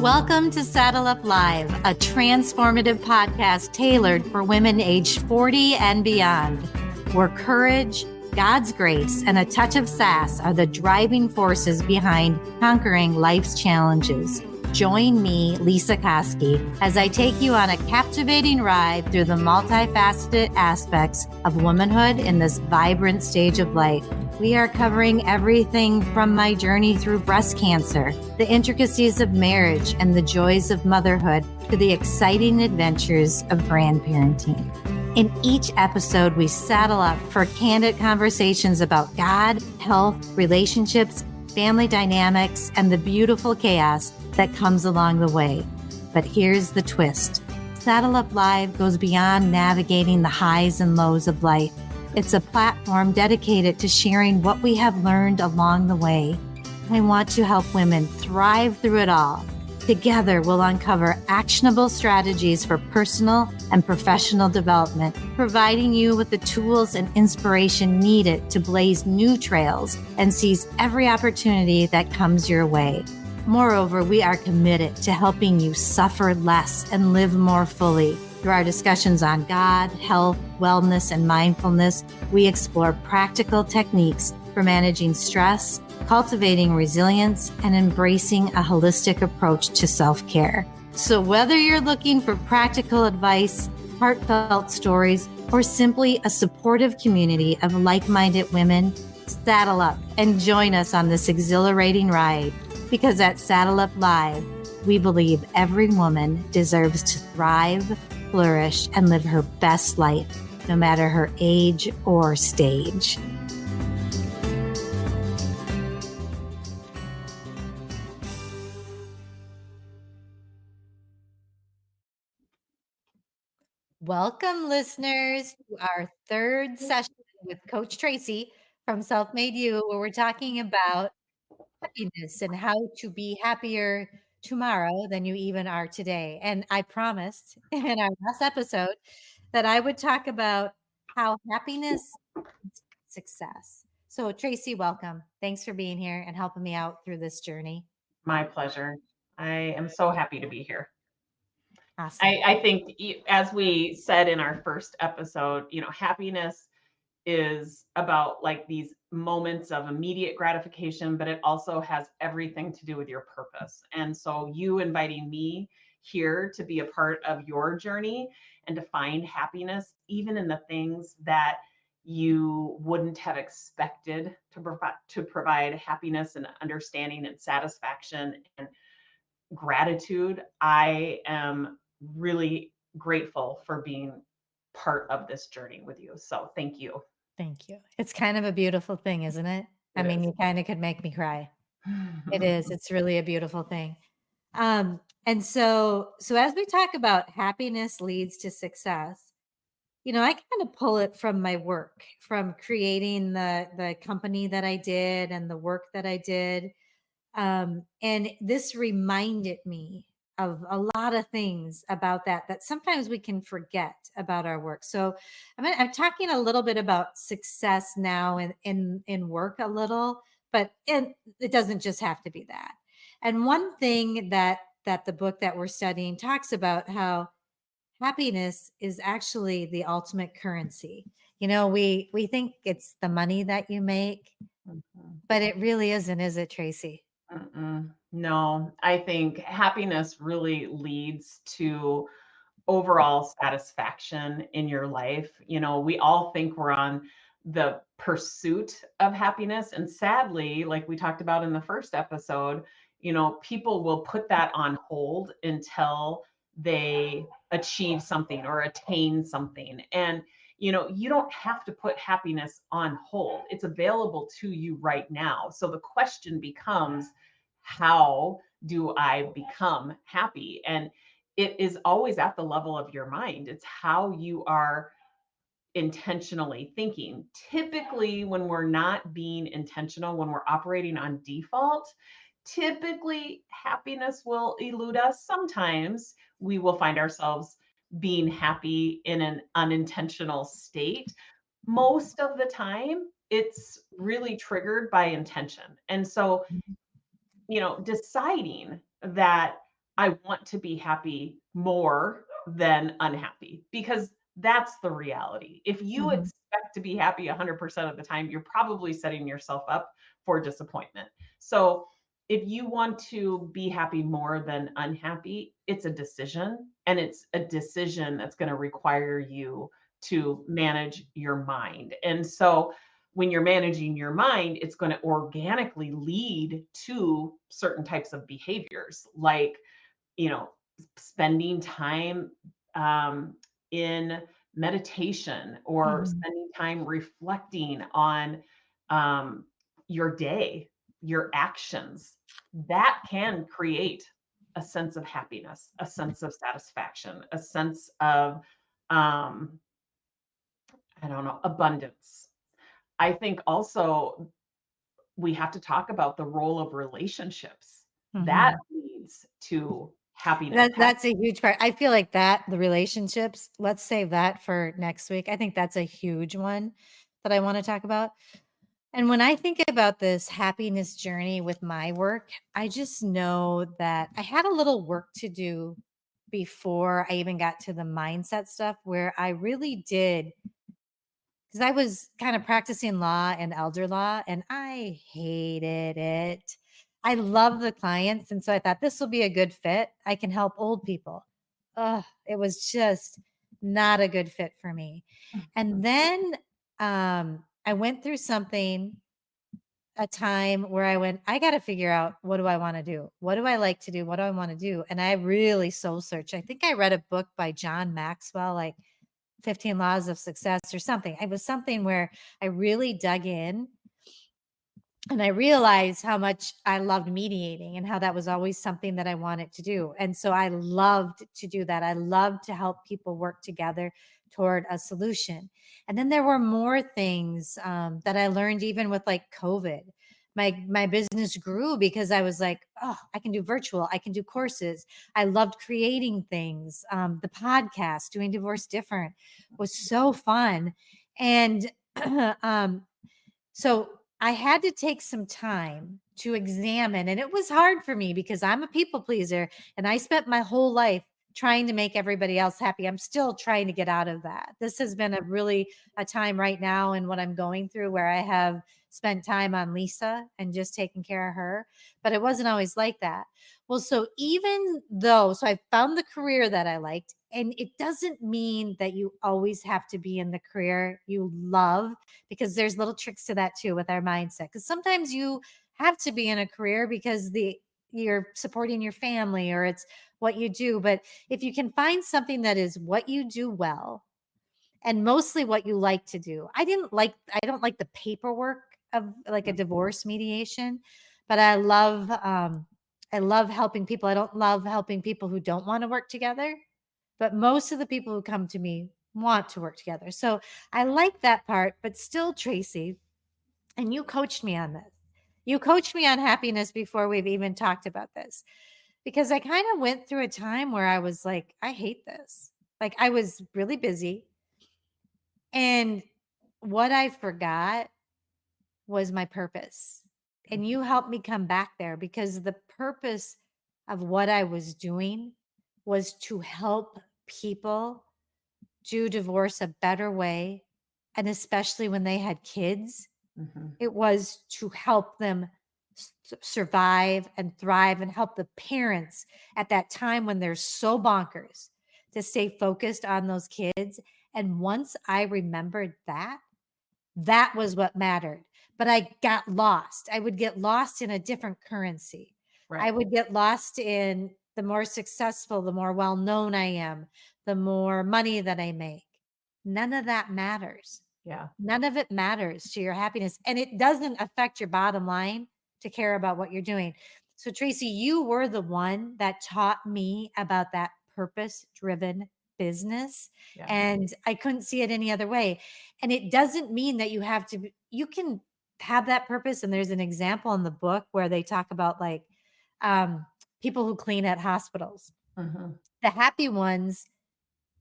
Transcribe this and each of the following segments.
Welcome to Saddle Up Live, a transformative podcast tailored for women aged 40 and beyond, where courage, God's grace, and a touch of sass are the driving forces behind conquering life's challenges. Join me, Lisa Koski, as I take you on a captivating ride through the multifaceted aspects of womanhood in this vibrant stage of life. We are covering everything from my journey through breast cancer, the intricacies of marriage, and the joys of motherhood, to the exciting adventures of grandparenting. In each episode, we saddle up for candid conversations about God, health, relationships, family dynamics, and the beautiful chaos that comes along the way. But here's the twist. Saddle Up Live goes beyond navigating the highs and lows of life. It's a platform dedicated to sharing what we have learned along the way. I want to help women thrive through it all. Together, we'll uncover actionable strategies for personal and professional development, providing you with the tools and inspiration needed to blaze new trails and seize every opportunity that comes your way. Moreover, we are committed to helping you suffer less and live more fully. Through our discussions on God, health, wellness, and mindfulness, we explore practical techniques for managing stress, cultivating resilience, and embracing a holistic approach to self-care. So whether you're looking for practical advice, heartfelt stories, or simply a supportive community of like-minded women, saddle up and join us on this exhilarating ride. Because at Saddle Up Live, we believe every woman deserves to thrive, flourish, and live her best life, no matter her age or stage. Welcome, listeners, to our third session with Coach Tracy from Self-Made You, where we're talking about happiness and how to be happier tomorrow than you even are today. And I promised in our last episode that I would talk about how happiness is success. So Tracy, welcome. Thanks for being here and helping me out through this journey. My pleasure. I am so happy to be here. Awesome. I think, as we said in our first episode, happiness is about like these moments of immediate gratification, but it also has everything to do with your purpose. And so you inviting me here to be a part of your journey and to find happiness, even in the things that you wouldn't have expected to provide happiness and understanding and satisfaction and gratitude. I am really grateful for being part of this journey with you. So thank you. Thank you. It's kind of a beautiful thing, isn't it? I mean, you kind of could make me cry. It is. It's really a beautiful thing. And so as we talk about happiness leads to success, I kind of pull it from my work, from creating the company that I did and the work that I did. And this reminded me of a lot of things about that sometimes we can forget about our work. So I'm talking a little bit about success now in work a little, but it doesn't just have to be that. And one thing that the book that we're studying talks about, how happiness is actually the ultimate currency. We think it's the money that you make, but it really isn't, is it, Tracy? No, I think happiness really leads to overall satisfaction in your life. We all think we're on the pursuit of happiness. And sadly, like we talked about in the first episode, people will put that on hold until they achieve something or attain something. And, you don't have to put happiness on hold. It's available to you right now. So the question becomes, how do I become happy? And it is always at the level of your mind. It's how you are intentionally thinking. Typically, when we're not being intentional, when we're operating on default, typically happiness will elude us. Sometimes we will find ourselves being happy in an unintentional state. Most of the time, it's really triggered by intention. And so, deciding that I want to be happy more than unhappy because that's the reality. If you Mhm. expect to be happy 100% of the time, you're probably setting yourself up for disappointment. So, if you want to be happy more than unhappy, it's a decision, and it's a decision that's going to require you to manage your mind. And so, when you're managing your mind, it's going to organically lead to certain types of behaviors like, you know, spending time in meditation or Mhm. spending time reflecting on um, your day, your actions, that can create a sense of happiness, a sense of satisfaction, a sense of, um, I don't know, abundance. I think also we have to talk about the role of relationships. That Mhm. leads to happiness. That's a huge part. I feel like that the relationships, let's save that for next week. I think that's a huge one that I want to talk about. And when I think about this happiness journey with my work, I just know that I had a little work to do before I even got to the mindset stuff where I really did, because I was kind of practicing law and elder law, and I hated it. I love the clients. And so I thought this will be a good fit. I can help old people. Ugh, it was just not a good fit for me. And then I went through something, a time where I went, I got to figure out, what do I want to do? What do I like to do? What do I want to do? And I really soul searched. I think I read a book by John Maxwell, like 15 Laws of Success or something. It was something where I really dug in and I realized how much I loved mediating and how that was always something that I wanted to do. And so I loved to do that. I loved to help people work together toward a solution. And then there were more things that I learned even with like COVID. My business grew because I was like, oh, I can do virtual. I can do courses. I loved creating things. The podcast, Doing Divorce Different, was so fun. And so I had to take some time to examine, and it was hard for me because I'm a people pleaser and I spent my whole life trying to make everybody else happy. I'm still trying to get out of that. This has been a time right now in what I'm going through where I have spent time on Lisa and just taking care of her, but it wasn't always like that. Well, so even though, so I found the career that I liked, and it doesn't mean that you always have to be in the career you love, because there's little tricks to that too with our mindset. Because sometimes you have to be in a career because you're supporting your family or it's what you do. But if you can find something that is what you do well and mostly what you like to do. I don't like the paperwork of like a divorce mediation, but I love helping people. I don't love helping people who don't want to work together, but most of the people who come to me want to work together. So I like that part, but still, Tracy, and you coached me on this. You coached me on happiness before we've even talked about this, because I kind of went through a time where I was like, I hate this. Like I was really busy, and what I forgot was my purpose. And you helped me come back there because the purpose of what I was doing was to help people do divorce a better way. And especially when they had kids, Mhm. it was to help them survive and thrive and help the parents at that time when they're so bonkers to stay focused on those kids. And once I remembered that, that was what mattered. But I got lost. I would get lost in a different currency. I Right. would get lost in the more successful, the more well known I am, the more money that I make. None of that matters. Yeah. None of it matters to your happiness. And it doesn't affect your bottom line to care about what you're doing. So, Tracy, you were the one that taught me about that purpose driven business. Yeah. And I couldn't see it any other way. And it doesn't mean that you have to, you can have that purpose. And there's an example in the book where they talk about like um, people who clean at hospitals. Mhm. The happy ones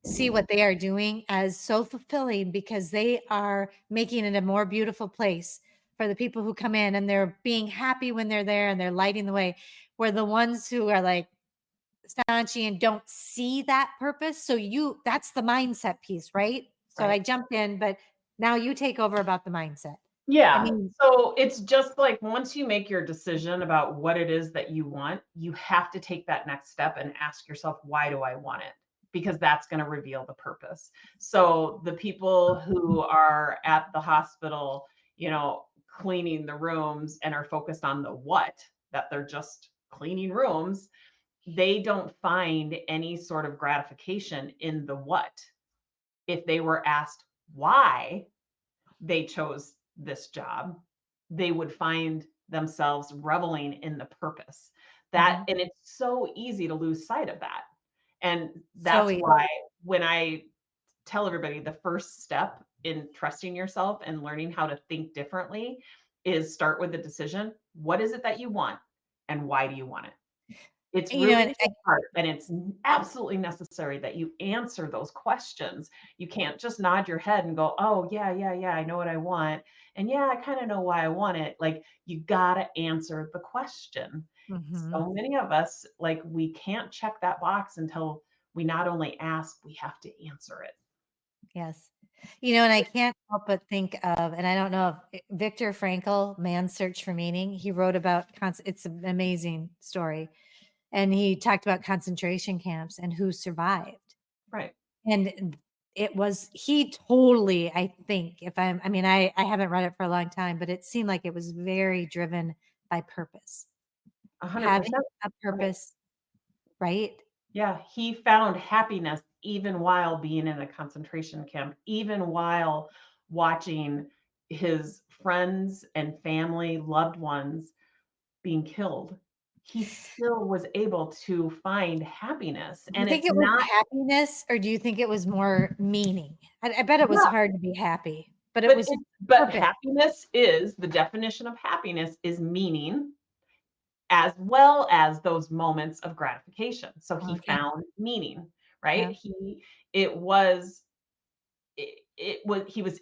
see what they are doing as so fulfilling because they are making it a more beautiful place for the people who come in, and they're being happy when they're there and they're lighting the way. Where the ones who are like staunchy and don't see that purpose. So that's the mindset piece, right? So I Right. jumped in, but now you take over about the mindset. I Yeah. mean, So it's just like once you make your decision about what it is that you want, you have to take that next step and ask yourself, why do I want it? Because that's going to reveal the purpose. So the people who are at the hospital, cleaning the rooms and are focused on the what, that they're just cleaning rooms, they don't find any sort of gratification in the what. If they were asked why they chose this job, they would find themselves reveling in the purpose. mhm. And it's so easy to lose sight of that. And So that's why when I tell everybody the first step in trusting yourself and learning how to think differently is start with the decision. What is it that you want and why do you want it? It's really and the part, and it's absolutely necessary that you answer those questions. You can't just nod your head and go, "Oh, yeah, yeah, yeah, I know what I want. And yeah, I kinda know why I want it." Like, you gotta answer the question. mhm, So many of us, like, we can't check that box until we not only ask, we have to answer it. yes. And I can't help but think of, and I don't know if Viktor Frankl, Man's Search for Meaning, he wrote about it's an amazing story. And he talked about concentration camps and who survived. Right. And he totally, I think, I haven't read it for a long time, but it seemed like it was very driven by purpose, having 100%. a Right. purpose, right? Yeah, he found happiness even while being in a concentration camp, even while watching his friends and family, loved ones being killed. He still was able to find happiness, Do you and think it's it was not. happiness or do you think it was more meaning? I bet it was Yeah, hard to be happy, but it but was it but purpose. happiness is the definition of happiness is meaning as well as those moments of gratification. So he Okay. found meaning, right? Yeah. He was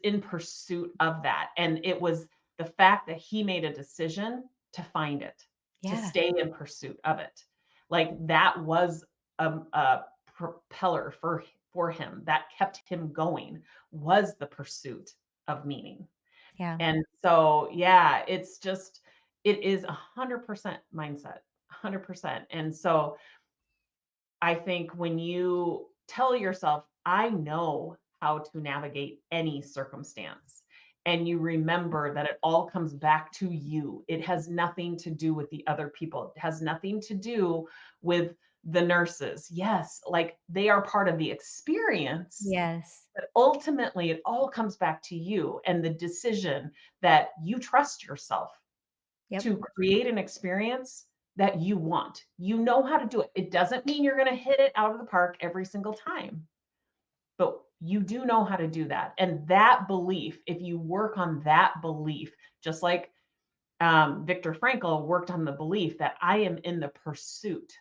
in pursuit of that, and it was the fact that he made a decision to find it, to Yeah. stay in pursuit of it. Like, that was a propeller for him that kept him going, was the pursuit of meaning. Yeah. And so, yeah, it is 100% mindset, 100%. And so I think when you tell yourself, I know how to navigate any circumstance, and you remember that it all comes back to you, it has nothing to do with the other people, it has nothing to do with the nurses. Yes, like, they are part of the experience, Yes. but ultimately it all comes back to you and the decision that you trust yourself Yep. to create an experience that you want. You know how to do it. It doesn't mean you're going to hit it out of the park every single time, but you do know how to do that. And that belief, if you work on that belief, just like Viktor Frankl worked on the belief that I am in the pursuit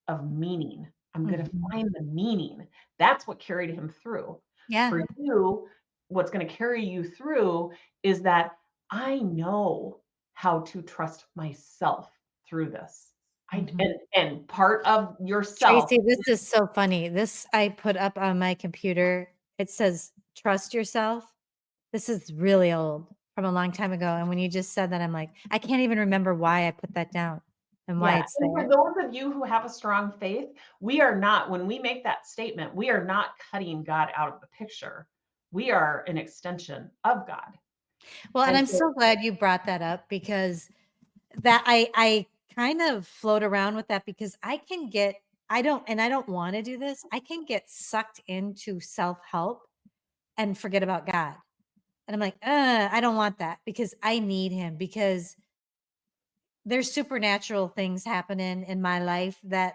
of meaning. I'm going to Mhm. find the meaning. That's what carried him through. Yeah. For you, what's going to carry you through is that I know how to trust myself through this. Mhm. And part of yourself. Tracy, this is so funny. This I put up on my computer. It says, "Trust yourself." This is really old from a long time ago. And when you just said that, I'm like, I can't even remember why I put that down and why Yeah, it's and for there. those of you who have a strong faith, we are not, when we make that statement, we are not cutting God out of the picture. We are an extension of God. Well, and And I'm so, so glad you brought that up because that I kind of float around with that because I don't want to do this. I can get sucked into self-help and forget about God. And I'm like, I don't want that because I need him because there's supernatural things happening in my life that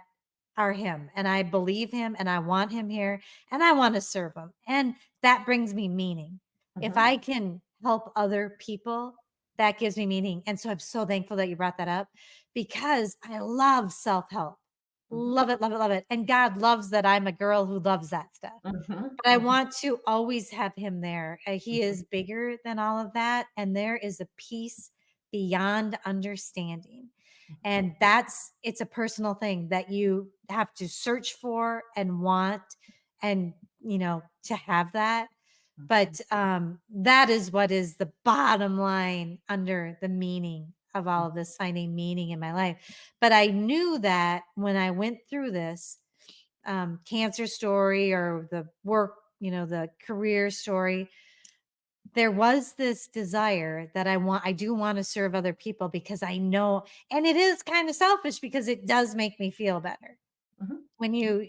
are him and I believe him and I want him here and I want to serve him and that brings me meaning. If mhm, I can help other people, that gives me meaning. And so I'm so thankful that you brought that up because I love self-help. mhm, Love it, love it, love it. And God loves that I'm a girl who loves that stuff. mhm, But I mhm, want to always have him there. He is mhm. bigger than all of that and there is a peace beyond understanding. And it's a personal thing that you have to search for and want, and, to have that. But that is what is the bottom line under the meaning of all of this, finding meaning in my life. But I knew that when I went through this cancer story, or the work, the career story, there was this desire that I do want to serve other people, because I know, and it is kind of selfish, because it does make me feel better Mhm. when you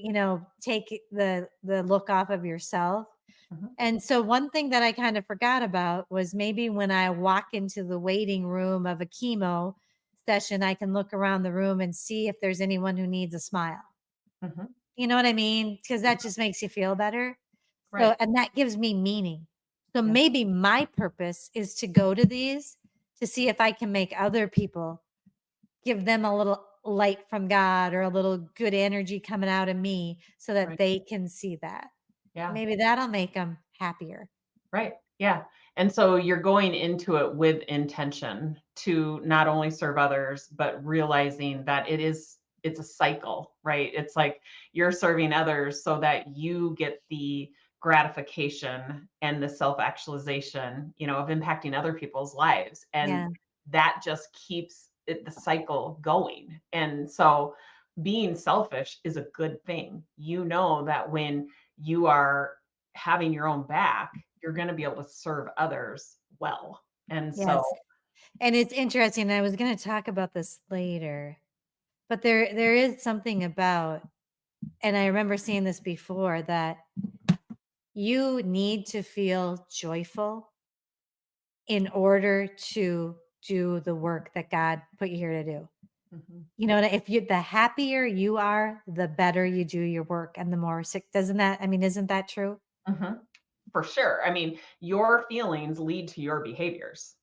take the look off of yourself. Mhm. And so one thing that I kind of forgot about was, maybe when I walk into the waiting room of a chemo session, I can look around the room and see if there's anyone who needs a smile. Mhm. You know what I mean? Because that Mhm. just makes you feel better. So, Right. and that gives me meaning. So Yeah. maybe my purpose is to go to these to see if I can make other people, give them a little light from God, or a little good energy coming out of me, so that Right. they can see that. Yeah. Maybe that'll make them happier. Right. Yeah. And so you're going into it with intention to not only serve others, but realizing that it's a cycle, right? It's like you're serving others so that you get the gratification and the self-actualization, of impacting other people's lives. And Yeah. that just keeps the cycle going. And so being selfish is a good thing. You know that when you are having your own back, you're going to be able to serve others well. And so, Yes. And it's interesting. I was going to talk about this later, but there is something about, and I remember seeing this before, that you need to feel joyful in order to do the work that God put you here to do. mhm. If the happier you are, the better you do your work, and the more sick, isn't that true? Mhm. For sure. I mean, your feelings lead to your behaviors.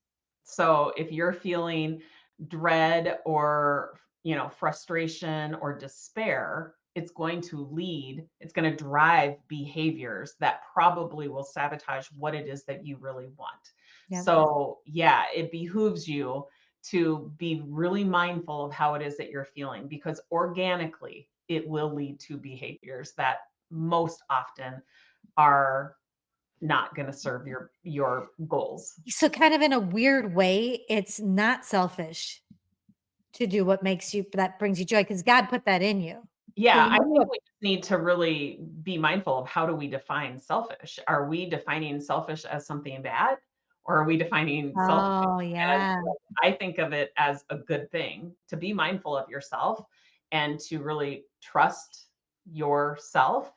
So if you're feeling dread or, frustration or despair, it's going to drive behaviors that probably will sabotage what it is that you really want. Yep. So, yeah, it behooves you to be really mindful of how it is that you're feeling, because organically it will lead to behaviors that most often are not going to serve your goals. So kind of in a weird way, it's not selfish to do what that brings you joy, because God put that in you. So Yeah, you I know think what? we just need to really be mindful of how do we define selfish? Are we defining selfish as something bad, or are we defining selfish Oh, as, yeah. I think of it as a good thing to be mindful of yourself and to really trust yourself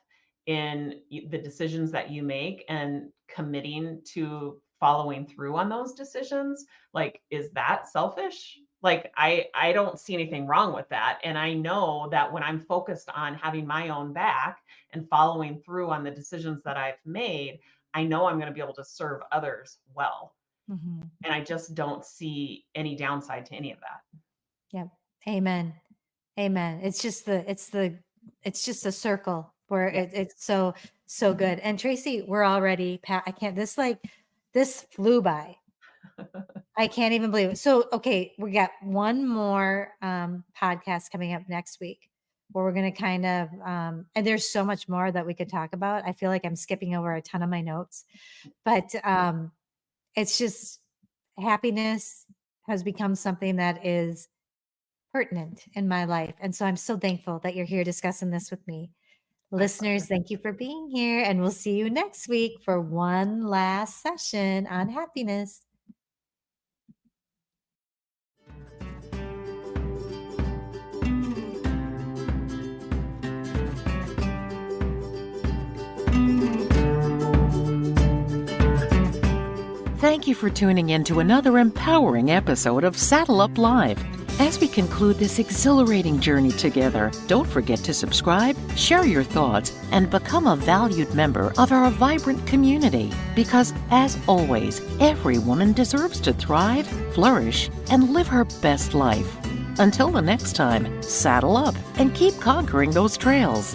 in the decisions that you make, and committing to following through on those decisions. Like, is that selfish? Like, I don't see anything wrong with that, and I know that when I'm focused on having my own back and following through on the decisions that I've made, I know I'm going to be able to serve others well, Mhm. and I just don't see any downside to any of that. Yep. Amen. Amen. It's just a circle where Yeah. it's so good. And Tracy, we're already I can't, this flew by. I can't even believe it. So, okay, we got one more podcast coming up next week, where we're going to kind of, and there's so much more that we could talk about. I feel like I'm skipping over a ton of my notes, but it's just, happiness has become something that is pertinent in my life. And so I'm so thankful that you're here discussing this with me. My Listeners, pleasure. thank you for being here. And we'll see you next week for one last session on happiness. Thank you for tuning in to another empowering episode of Saddle Up Live. As we conclude this exhilarating journey together, don't forget to subscribe, share your thoughts, and become a valued member of our vibrant community. Because, as always, every woman deserves to thrive, flourish, and live her best life. Until the next time, saddle up and keep conquering those trails.